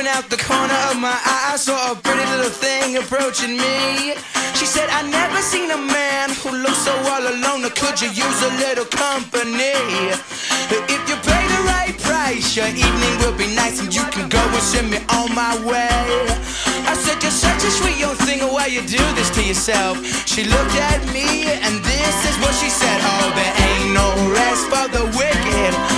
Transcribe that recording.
when out the corner of my eye I saw a pretty little thing approaching me. She said, I never seen a man who looks so all alone. Or could you use a little company? If you pay the right price, your evening will be nice, and you can go and send me on my way. I said, you're such a sweet young thing, why you do this to yourself? She looked at me and this is what she said: oh, there ain't no rest for the wicked.